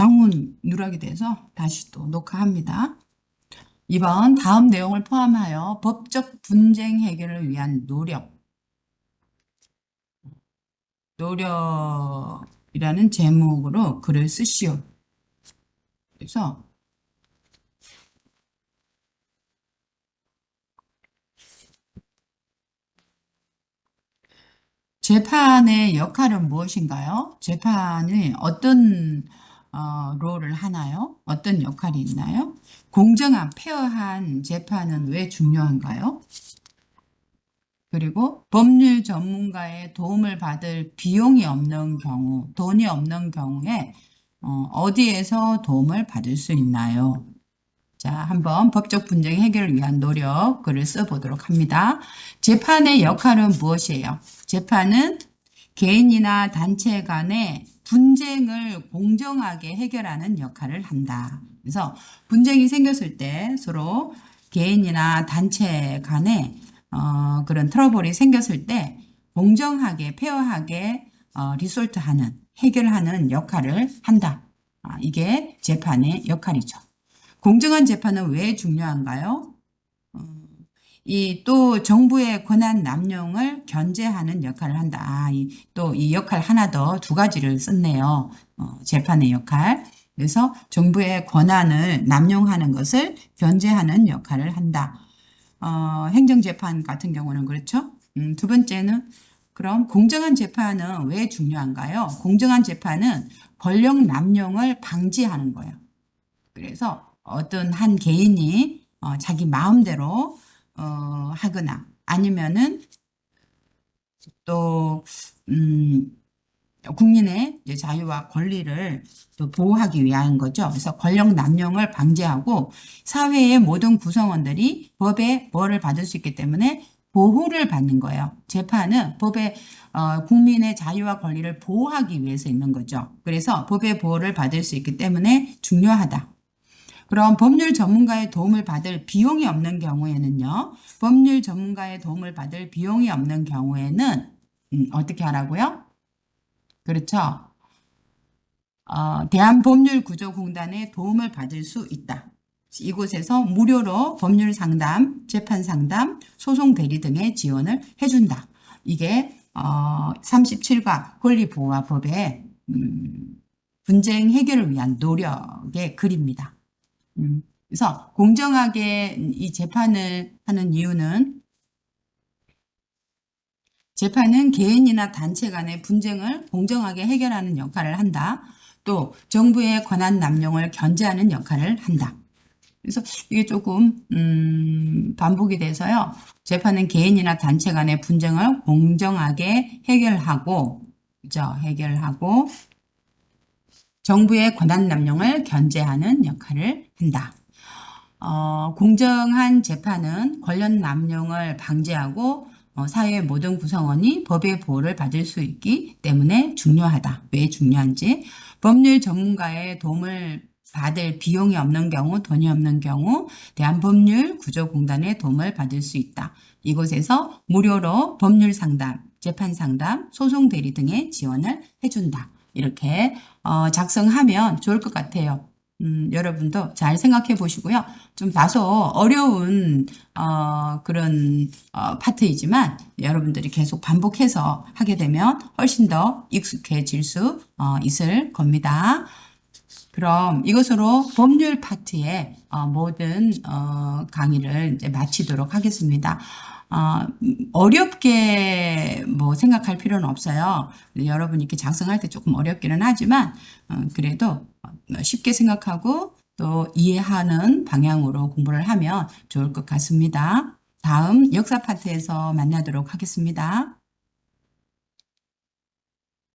장문 누락이 돼서 다시 또 녹화합니다. 2번 다음 내용을 포함하여 법적 분쟁 해결을 위한 노력이라는 제목으로 글을 쓰시오. 그래서 재판의 역할은 무엇인가요? 재판이 어떤 롤을 하나요? 어떤 역할이 있나요? 공정한, 페어한 재판은 왜 중요한가요? 그리고 법률 전문가의 도움을 받을 비용이 없는 경우, 돈이 없는 경우에 어디에서 도움을 받을 수 있나요? 자, 한번 법적 분쟁 해결을 위한 노력 글을 써보도록 합니다. 재판의 역할은 무엇이에요? 재판은 개인이나 단체 간의 분쟁을 공정하게 해결하는 역할을 한다. 그래서 분쟁이 생겼을 때 서로 개인이나 단체 간에 그런 트러블이 생겼을 때 공정하게, 페어하게 리솔트하는, 해결하는 역할을 한다. 이게 재판의 역할이죠. 공정한 재판은 왜 중요한가요? 이 또 정부의 권한 남용을 견제하는 역할을 한다. 또 이 역할 하나 더 두 가지를 썼네요. 재판의 역할. 그래서 정부의 권한을 남용하는 것을 견제하는 역할을 한다. 행정재판 같은 경우는 그렇죠. 두 번째는 그럼 공정한 재판은 왜 중요한가요? 공정한 재판은 권력 남용을 방지하는 거예요. 그래서 어떤 한 개인이 자기 마음대로 하거나 아니면은 또 국민의 자유와 권리를 또 보호하기 위한 거죠. 그래서 권력 남용을 방지하고 사회의 모든 구성원들이 법의 벌을 받을 수 있기 때문에 보호를 받는 거예요. 재판은 법의 국민의 자유와 권리를 보호하기 위해서 있는 거죠. 그래서 법의 보호를 받을 수 있기 때문에 중요하다. 그럼 법률 전문가의 도움을 받을 비용이 없는 경우에는요. 법률 전문가의 도움을 받을 비용이 없는 경우에는 어떻게 하라고요? 그렇죠. 대한법률구조공단의 도움을 받을 수 있다. 이곳에서 무료로 법률 상담, 재판 상담, 소송 대리 등의 지원을 해준다. 이게 37가 권리보호법의 분쟁 해결을 위한 노력의 글입니다. 그래서 공정하게 이 재판을 하는 이유는 재판은 개인이나 단체 간의 분쟁을 공정하게 해결하는 역할을 한다. 또 정부의 권한 남용을 견제하는 역할을 한다. 그래서 이게 조금 반복이 돼서요. 재판은 개인이나 단체 간의 분쟁을 공정하게 해결하고, 그죠? 해결하고 정부의 권한 남용을 견제하는 역할을 한다. 공정한 재판은 권력 남용을 방지하고 사회의 모든 구성원이 법의 보호를 받을 수 있기 때문에 중요하다. 왜 중요한지 법률 전문가의 도움을 받을 비용이 없는 경우, 돈이 없는 경우 대한법률구조공단의 도움을 받을 수 있다. 이곳에서 무료로 법률 상담, 재판 상담, 소송 대리 등의 지원을 해준다. 이렇게 작성하면 좋을 것 같아요. 여러분도 잘 생각해 보시고요. 좀 다소 어려운 그런 파트이지만 여러분들이 계속 반복해서 하게 되면 훨씬 더 익숙해질 수 있을 겁니다. 그럼 이것으로 법률 파트의 모든 강의를 이제 마치도록 하겠습니다. 어렵게 뭐 생각할 필요는 없어요. 여러분이 이렇게 작성할 때 조금 어렵기는 하지만 그래도 쉽게 생각하고 또 이해하는 방향으로 공부를 하면 좋을 것 같습니다. 다음 역사 파트에서 만나도록 하겠습니다.